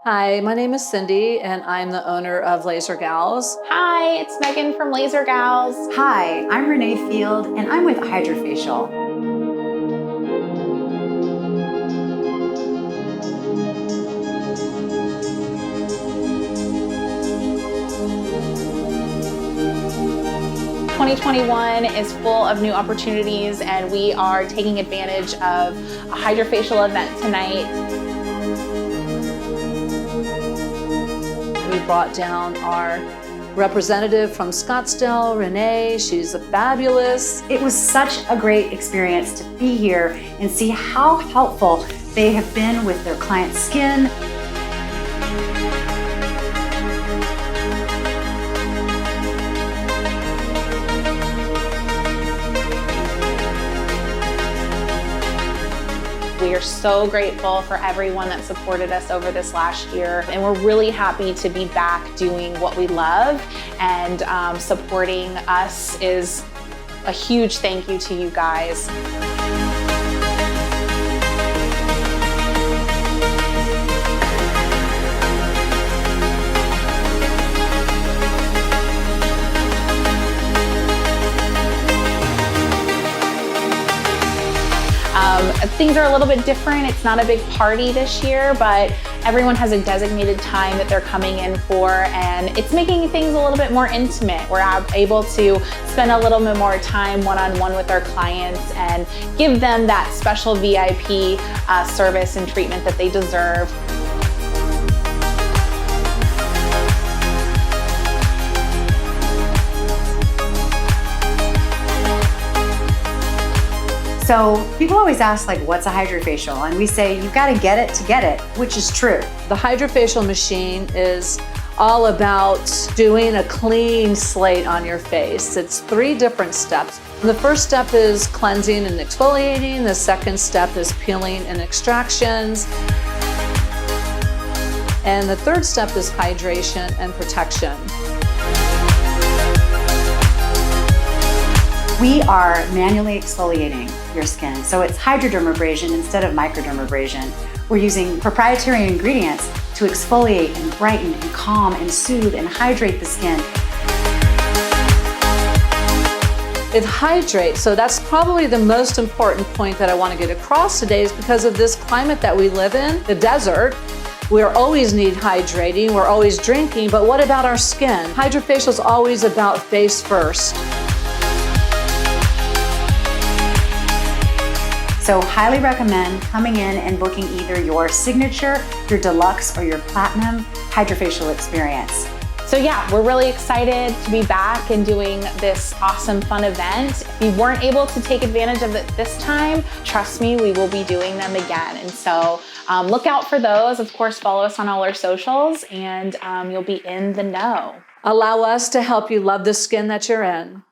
Hi, my name is Cindy, and I'm the owner of Laser Gals. Hi, it's Megan from Laser Gals. Hi, I'm Renee Field, and I'm with Hydrofacial. "2021 is full of new opportunities, and we are taking advantage of a Hydrofacial event tonight. We brought down our representative from Scottsdale, Renee. She's fabulous. It was such a great experience to be here and see how helpful they have been with their clients' skin. We are so grateful for everyone that supported us over this last year, and we're really happy to be back doing what we love, and supporting us is a huge thank you to you guys. Things are a little bit different. It's not a big party this year, but everyone has a designated time that they're coming in for, and it's making things a little bit more intimate. We're able to spend a little bit more time one-on-one with our clients and give them that special VIP service and treatment that they deserve. So people always ask, like, what's a Hydrofacial? And we say, you've got to get it to get it, which is true. The Hydrofacial machine is all about doing a clean slate on your face. It's 3 different steps. The first step is cleansing and exfoliating. The second step is peeling and extractions. And the third step is hydration and protection. We are manually exfoliating your skin, so it's hydrodermabrasion instead of microdermabrasion. We're using proprietary ingredients to exfoliate and brighten and calm and soothe and hydrate the skin. It hydrates, so that's probably the most important point that I want to get across today, is because of this climate that we live in, the desert. We always need hydrating, we're always drinking, but what about our skin? Hydrofacial is always about face first. So highly recommend coming in and booking either your signature, your deluxe, or your platinum Hydrofacial experience. So yeah, we're really excited to be back and doing this awesome, fun event. If you weren't able to take advantage of it this time, trust me, we will be doing them again. And so look out for those. Of course, follow us on all our socials, and you'll be in the know. Allow us to help you love the skin that you're in.